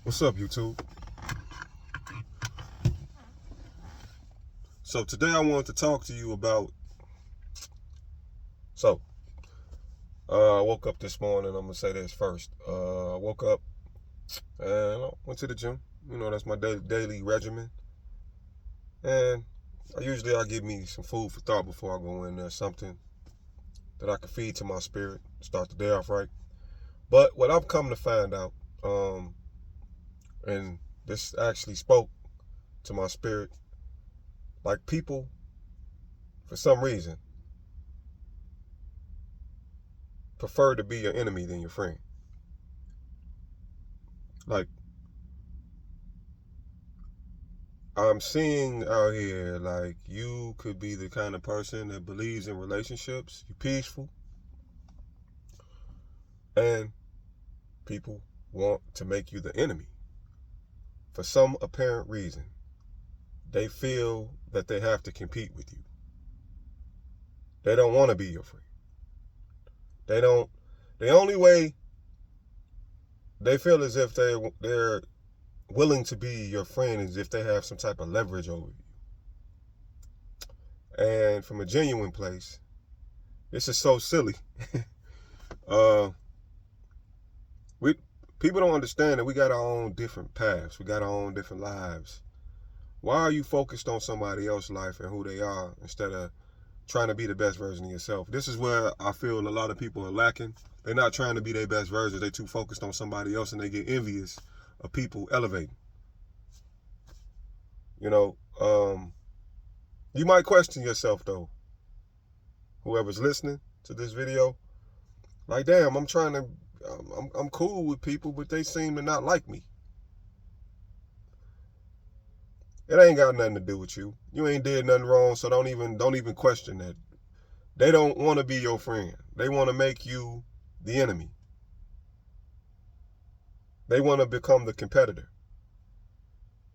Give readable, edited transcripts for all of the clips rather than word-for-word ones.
What's up, YouTube? So today I wanted to talk to you about. I woke up this morning. I'm gonna say this first. I woke up and I went to the gym. You know, that's my daily regimen. And I give me some food for thought before I go in there, something that I can feed to my spirit, start the day off right. But what I've come to find out, and this actually spoke to my spirit, like people, for some reason, prefer to be your enemy than your friend. Like, I'm seeing out here, like, you could be the kind of person that believes in relationships, you're peaceful, and people want to make you the enemy. For some apparent reason, they feel that they have to compete with you. They don't want to be your friend. The only way they feel as if they're willing to be your friend is if they have some type of leverage over you. And from a genuine place, this is so silly. we People don't understand that we got our own different paths. We got our own different lives. Why are you focused on somebody else's life and who they are instead of trying to be the best version of yourself? This is where I feel a lot of people are lacking. They're not trying to be their best version. They're too focused on somebody else and they get envious of people elevating. You know, you might question yourself though. Whoever's listening to this video, like, damn, I'm cool with people, but they seem to not like me. It ain't got nothing to do with you. You ain't did nothing wrong, so don't even question that. They don't want to be your friend. They want to make you the enemy. They want to become the competitor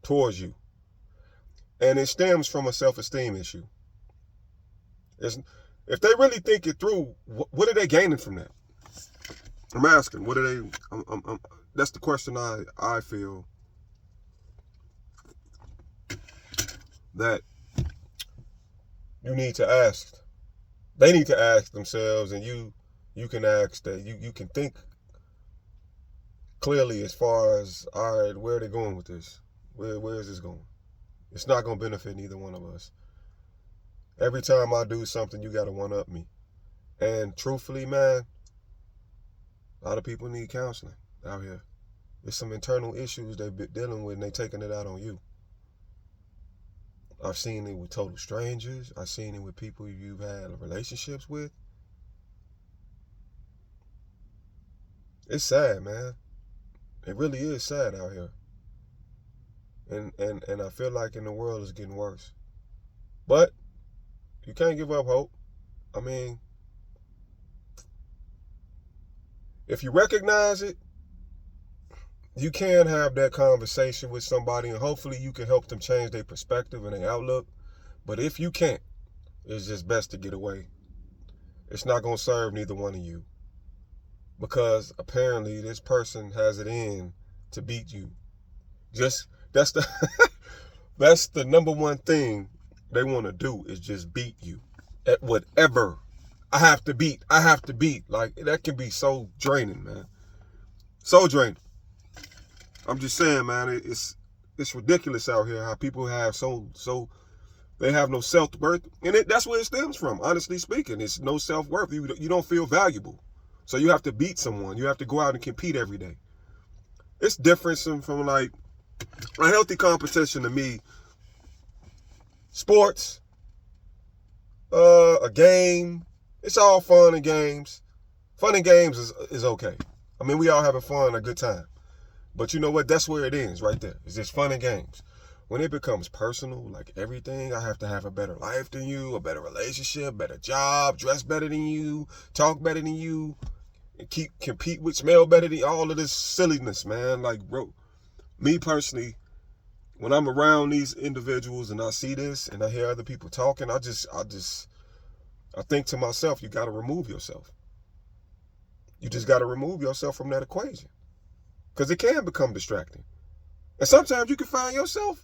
towards you. And it stems from a self-esteem issue. If they really think it through, what are they gaining from that? I'm asking, what are they? That's the question I feel that you need to ask. They need to ask themselves, and you can ask that. You can think clearly as far as, all right, where are they going with this? Where is this going? It's not going to benefit neither one of us. Every time I do something, you got to one-up me. And truthfully, man, a lot of people need counseling out here. There's some internal issues they've been dealing with, and they're taking it out on you. I've seen it with total strangers. I've seen it with people you've had relationships with. It's sad, man. It really is sad out here. And I feel like in the world it's getting worse. But you can't give up hope. I mean, if you recognize it, you can have that conversation with somebody and hopefully you can help them change their perspective and their outlook. But if you can't, it's just best to get away. It's not going to serve neither one of you. Because apparently this person has it in to beat you. That's the number one thing they want to do is just beat you at whatever. I have to beat. Like, that can be so draining, man. So draining. I'm just saying, man, it's ridiculous out here how people have they have no self-worth. And that's where it stems from, honestly speaking. It's no self-worth. You don't feel valuable. So you have to beat someone. You have to go out and compete every day. It's different from like a healthy competition to me. Sports, a game, it's all fun and games. Fun and games is okay. I mean, we all having fun, a good time. But you know what? That's where it ends right there. It's just fun and games. When it becomes personal, like everything, I have to have a better life than you, a better relationship, better job, dress better than you, talk better than you, and compete with, smell better than all of this silliness, man. Like, bro, me personally, when I'm around these individuals and I see this and I hear other people talking, I think to myself, you got to remove yourself. You just got to remove yourself from that equation. Because it can become distracting. And sometimes you can find yourself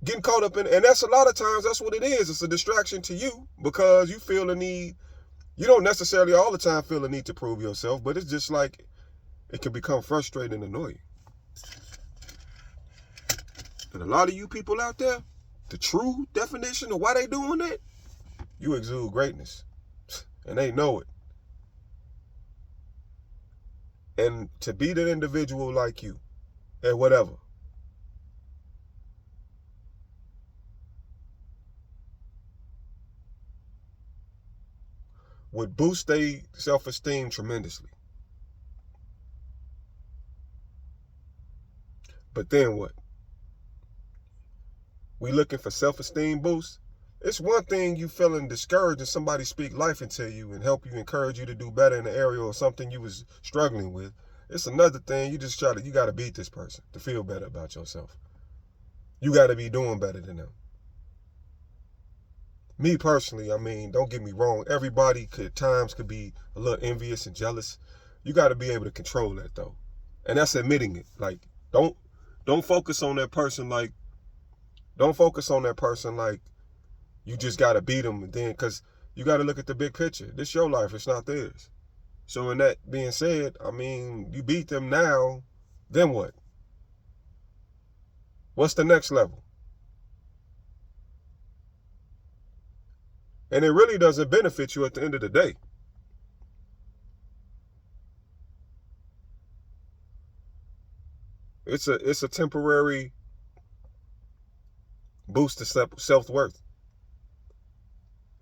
getting caught up in, and that's a lot of times that's what it is. It's a distraction to you because you feel the need. You don't necessarily all the time feel the need to prove yourself, but it's just like it can become frustrating and annoying. And a lot of you people out there, the true definition of why they doing that, you exude greatness. And they know it. And to be that individual like you, and whatever, would boost their self-esteem tremendously. But then what? We looking for self-esteem boost? It's one thing you feeling discouraged and somebody speak life into you and help you, encourage you to do better in the area or something you was struggling with. It's another thing you just you got to beat this person to feel better about yourself. You got to be doing better than them. Me personally, I mean, don't get me wrong. Everybody at times could be a little envious and jealous. You got to be able to control that though. And that's admitting it. Like, don't focus on that person like, don't focus on that person like you just got to beat them. And then, because you got to look at the big picture. This your life. It's not theirs. So in that being said, I mean, you beat them now, then what? What's the next level? And it really doesn't benefit you at the end of the day. It's a temporary boost to self-worth.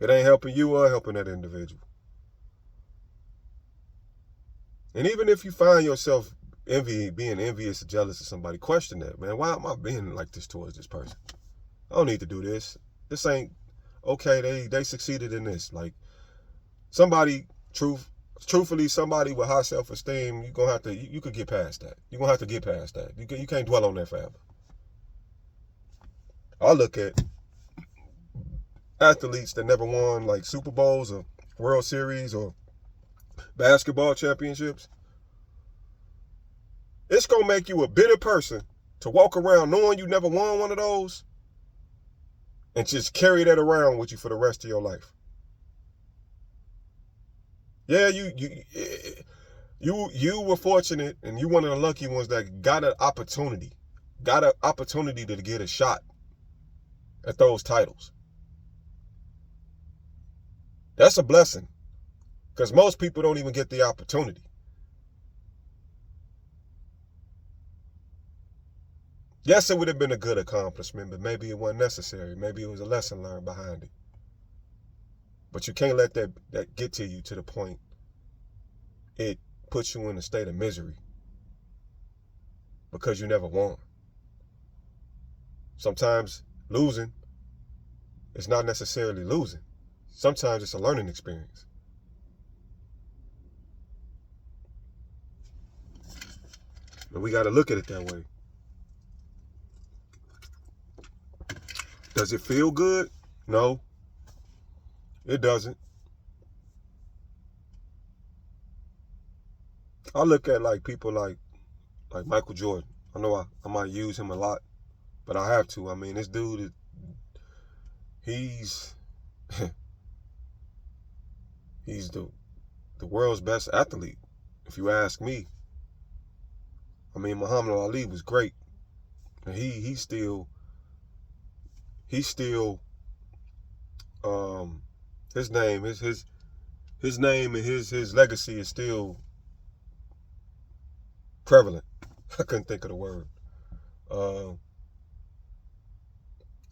It ain't helping you or helping that individual. And even if you find yourself being envious or jealous of somebody, question that, man. Why am I being like this towards this person? I don't need to do this. This ain't okay. They succeeded in this. Like, somebody, truthfully, somebody with high self-esteem, you're gonna have to. You could get past that. You're gonna have to get past that. You can't dwell on that forever. I look at athletes that never won like Super Bowls or World Series or basketball championships. It's gonna make you a bitter person to walk around knowing you never won one of those and just carry that around with you for the rest of your life. Yeah, you were fortunate and you one of the lucky ones that got an opportunity to get a shot at those titles. That's a blessing because most people don't even get the opportunity. Yes, it would have been a good accomplishment, but maybe it wasn't necessary. Maybe it was a lesson learned behind it. But you can't let that get to you to the point it puts you in a state of misery because you never won. Sometimes losing is not necessarily losing. Sometimes it's a learning experience. And we got to look at it that way. Does it feel good? No, it doesn't. I look at like people like Michael Jordan. I know I might use him a lot, but I have to. I mean, this dude, he's he's the world's best athlete, if you ask me. I mean, Muhammad Ali was great, and he's still his name his name and his legacy is still prevalent. I couldn't think of the word. And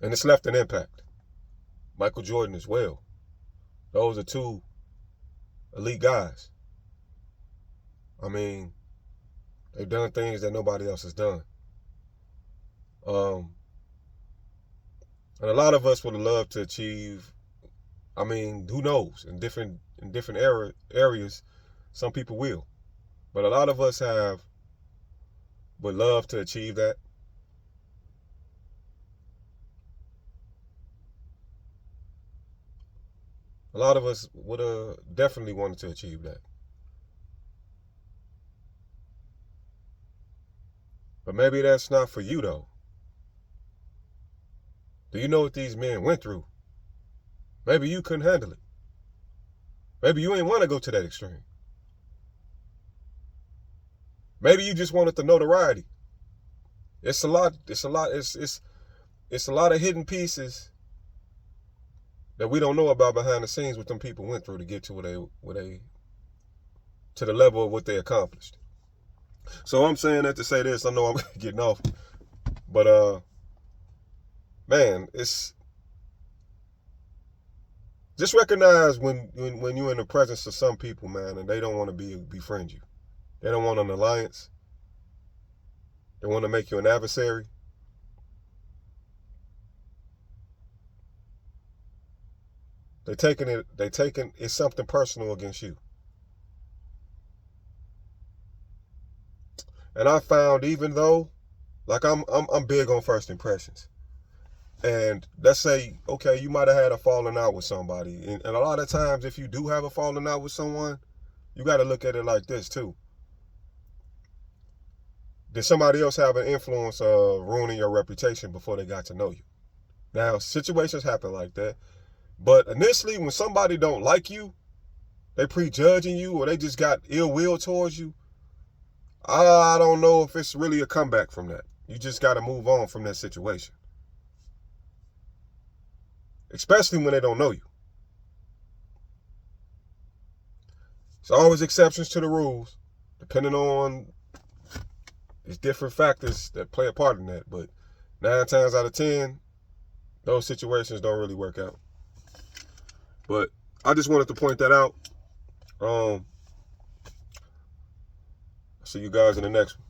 it's left an impact. Michael Jordan as well. Those are two elite guys. I mean, they've done things that nobody else has done. And a lot of us would have loved to achieve. I mean, who knows? In different areas, some people will, but a lot of us would love to achieve that. A lot of us would have definitely wanted to achieve that. But maybe that's not for you, though. Do you know what these men went through? Maybe you couldn't handle it. Maybe you ain't want to go to that extreme. Maybe you just wanted the notoriety. It's a lot of hidden pieces that we don't know about behind the scenes what them people went through to get to to the level of what they accomplished. So I'm saying that to say this. I know I'm getting off, but man, it's just recognize when you're in the presence of some people, man, and they don't want to befriend you. They don't want an alliance. They want to make you an adversary. They taking it's something personal against you. And I found, even though, like, I'm big on first impressions. And let's say, okay, you might have had a falling out with somebody. And a lot of times, if you do have a falling out with someone, you got to look at it like this too. Did somebody else have an influence of ruining your reputation before they got to know you? Now, situations happen like that. But initially, when somebody don't like you, they prejudging you, or they just got ill will towards you, I don't know if it's really a comeback from that. You just got to move on from that situation. Especially when they don't know you. There's always exceptions to the rules, depending on there's different factors that play a part in that. But 9 times out of 10, those situations don't really work out. But I just wanted to point that out. See you guys in the next one.